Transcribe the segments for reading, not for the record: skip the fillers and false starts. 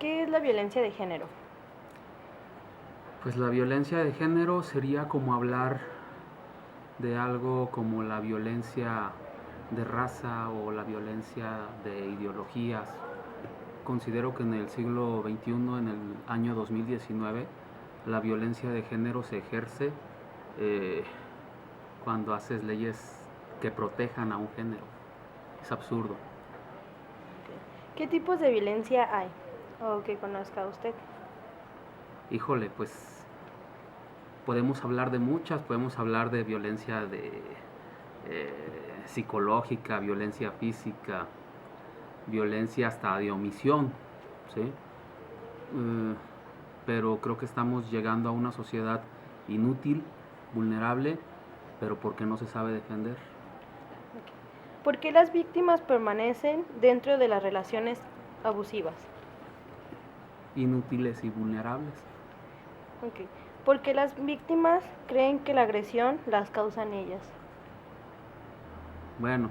¿Qué es la violencia de género? Pues la violencia de género sería como hablar de algo como la violencia de raza o la violencia de ideologías. Considero que en el siglo XXI, en el año 2019, la violencia de género se ejerce eh, cuando haces leyes que protejan a un género. Es absurdo. ¿Qué tipos de violencia hay? O que conozca usted. Híjole, pues podemos hablar de muchas, podemos hablar de violencia psicológica, violencia física, violencia hasta de omisión, ¿sí? Pero creo que estamos llegando a una sociedad inútil, vulnerable, pero porque no se sabe defender. ¿Por qué las víctimas permanecen dentro de las relaciones abusivas? Inútiles y vulnerables. Okay. ¿Por qué las víctimas creen que la agresión las causan ellas? Bueno,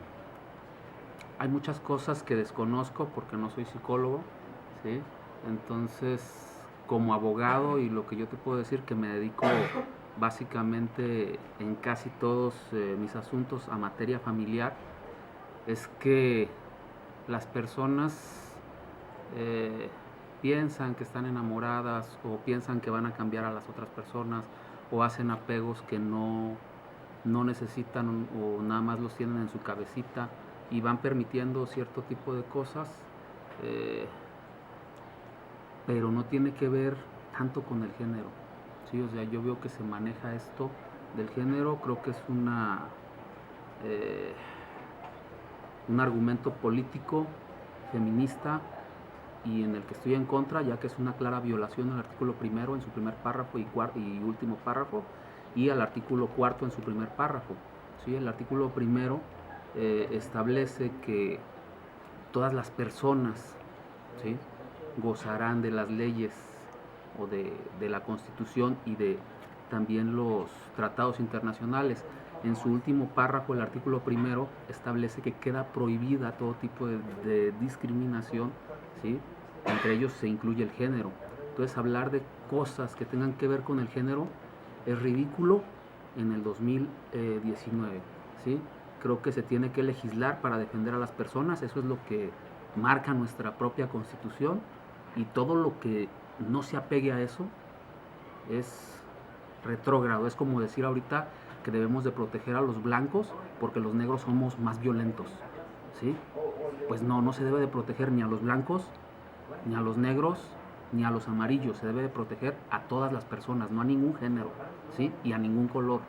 hay muchas cosas que desconozco porque no soy psicólogo, ¿sí? Entonces, como abogado, y lo que yo te puedo decir, que me dedico básicamente en casi todos mis asuntos a materia familiar, es que las personas piensan que están enamoradas o piensan que van a cambiar a las otras personas o hacen apegos que no necesitan o nada más los tienen en su cabecita y van permitiendo cierto tipo de cosas, pero no tiene que ver tanto con el género, ¿sí? O sea, yo veo que se maneja esto del género, creo que es un argumento político, feminista, y en el que estoy en contra, ya que es una clara violación al artículo primero en su primer párrafo y último párrafo, y al artículo cuarto en su primer párrafo. ¿Sí? El artículo primero establece que todas las personas, ¿sí?, gozarán de las leyes o de la Constitución y de también los tratados internacionales. En su último párrafo, el artículo primero establece que queda prohibida todo tipo de discriminación, ¿sí? Entre ellos se incluye el género. Entonces, hablar de cosas que tengan que ver con el género es ridículo en el 2019, ¿sí? Creo que se tiene que legislar para defender a las personas, eso es lo que marca nuestra propia Constitución, y todo lo que no se apegue a eso es retrógrado. Es como decir ahorita que debemos de proteger a los blancos porque los negros somos más violentos, ¿sí? Pues no se debe de proteger ni a los blancos, ni a los negros, ni a los amarillos. Se debe de proteger a todas las personas, no a ningún género, ¿sí? Y a ningún color.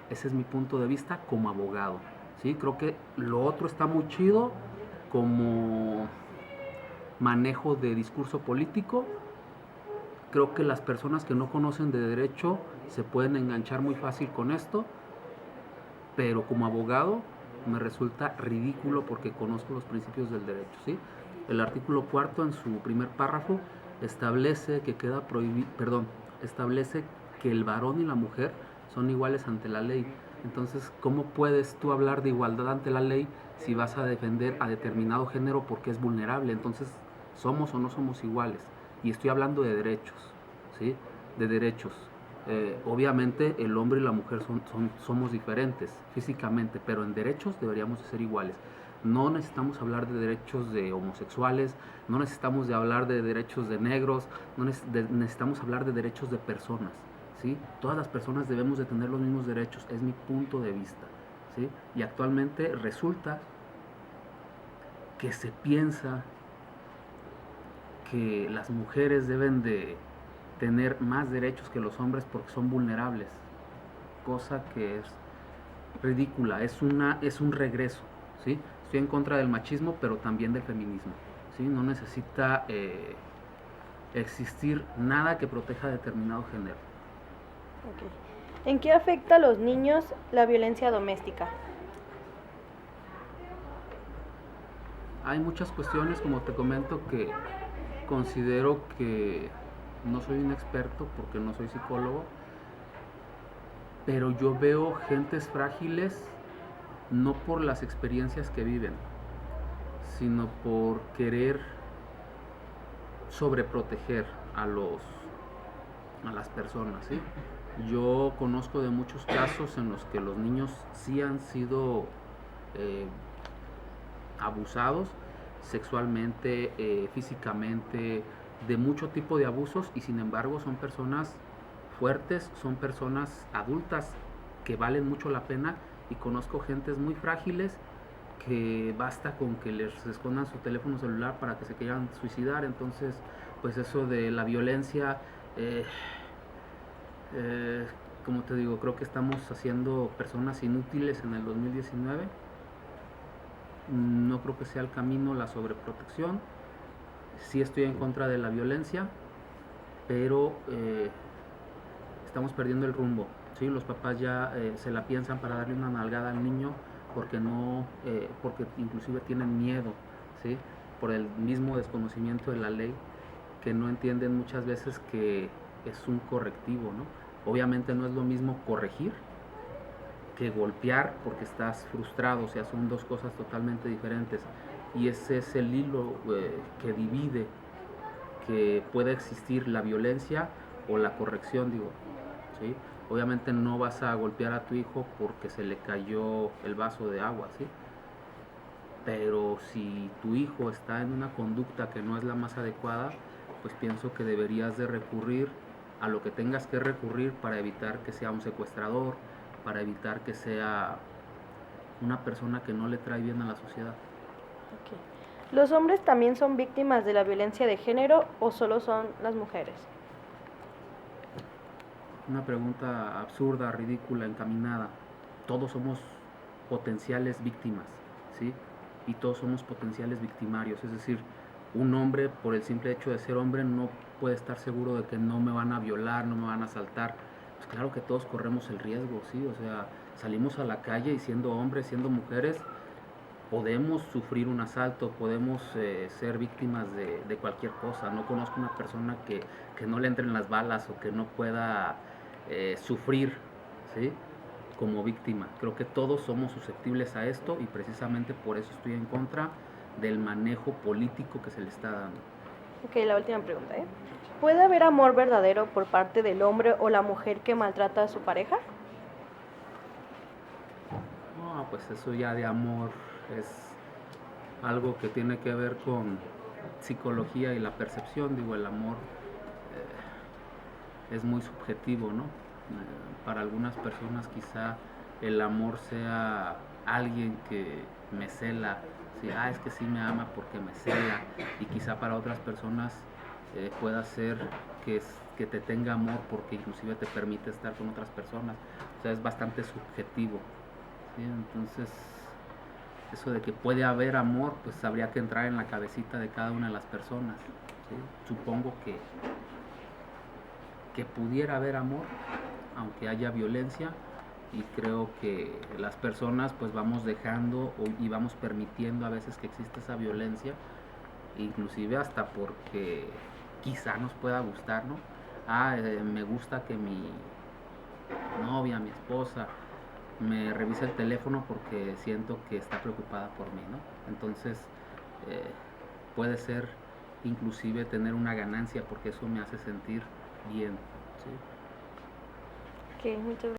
Ese es mi punto de vista como abogado, ¿sí? Creo que lo otro está muy chido como manejo de discurso político. Creo que las personas que no conocen de derecho se pueden enganchar muy fácil con esto, pero como abogado me resulta ridículo porque conozco los principios del derecho, ¿sí? El artículo cuarto en su primer párrafo establece que establece que el varón y la mujer son iguales ante la ley. Entonces, ¿cómo puedes tú hablar de igualdad ante la ley si vas a defender a determinado género porque es vulnerable? Entonces, ¿somos o no somos iguales? Y estoy hablando de derechos, ¿sí? De derechos. Obviamente el hombre y la mujer somos diferentes físicamente, pero en derechos deberíamos de ser iguales. No necesitamos hablar de derechos de homosexuales, no necesitamos de hablar de derechos de negros, necesitamos hablar de derechos de personas, ¿sí? Todas las personas debemos de tener los mismos derechos, es mi punto de vista, ¿sí? Y actualmente resulta que se piensa que las mujeres deben de tener más derechos que los hombres porque son vulnerables, cosa que es ridícula, es un regreso, ¿sí? Estoy en contra del machismo, pero también del feminismo, ¿sí? No necesita existir nada que proteja a determinado género. Okay. ¿En qué afecta a los niños la violencia doméstica? Hay muchas cuestiones, como te comento, que considero que no soy un experto porque no soy psicólogo, pero yo veo gentes frágiles no por las experiencias que viven, sino por querer sobreproteger a las personas, ¿sí? Yo conozco de muchos casos en los que los niños sí han sido abusados sexualmente, físicamente, de mucho tipo de abusos, y sin embargo son personas fuertes, son personas adultas que valen mucho la pena, y conozco gentes muy frágiles que basta con que les escondan su teléfono celular para que se quieran suicidar. Entonces, pues eso de la violencia, como te digo, creo que estamos haciendo personas inútiles en el 2019. No creo que sea el camino la sobreprotección. Sí estoy en contra de la violencia, pero estamos perdiendo el rumbo, ¿sí? Los papás ya se la piensan para darle una nalgada al niño porque inclusive tienen miedo, ¿sí? Por el mismo desconocimiento de la ley, que no entienden muchas veces que es un correctivo, ¿no? Obviamente no es lo mismo corregir que golpear porque estás frustrado, o sea, son dos cosas totalmente diferentes, y ese es el hilo que divide que pueda existir la violencia o la corrección, digo, ¿sí? Obviamente no vas a golpear a tu hijo porque se le cayó el vaso de agua, ¿sí? Pero si tu hijo está en una conducta que no es la más adecuada, pues pienso que deberías de recurrir a lo que tengas que recurrir para evitar que sea un secuestrador, para evitar que sea una persona que no le trae bien a la sociedad. Okay. ¿Los hombres también son víctimas de la violencia de género o solo son las mujeres? Una pregunta absurda, ridícula, encaminada. Todos somos potenciales víctimas, ¿sí? Y todos somos potenciales victimarios. Es decir, un hombre, por el simple hecho de ser hombre, no puede estar seguro de que no me van a violar, no me van a asaltar. Pues claro que todos corremos el riesgo, ¿sí? O sea, salimos a la calle y siendo hombres, siendo mujeres, podemos sufrir un asalto, podemos ser víctimas de cualquier cosa. No conozco una persona que no le entren las balas o que no pueda sufrir, ¿sí? Como víctima. Creo que todos somos susceptibles a esto, y precisamente por eso estoy en contra del manejo político que se le está dando. Ok, la última pregunta, ¿eh? ¿Puede haber amor verdadero por parte del hombre o la mujer que maltrata a su pareja? No, pues eso ya de amor es algo que tiene que ver con psicología y la percepción. Digo, el amor es muy subjetivo, ¿no? Para algunas personas quizá el amor sea alguien que me cela, ¿sí? Es que sí me ama porque me cela, y quizá para otras personas pueda ser que te tenga amor porque inclusive te permite estar con otras personas. O sea, es bastante subjetivo, ¿sí? Entonces, eso de que puede haber amor, pues habría que entrar en la cabecita de cada una de las personas, ¿sí? Supongo que pudiera haber amor, aunque haya violencia, y creo que las personas pues vamos dejando y vamos permitiendo a veces que exista esa violencia, inclusive hasta porque quizá nos pueda gustar, ¿no? Me gusta que mi novia, mi esposa, me revise el teléfono porque siento que está preocupada por mí, ¿no? Entonces puede ser inclusive tener una ganancia porque eso me hace sentir bien, ¿sí? Ok, muchas gracias.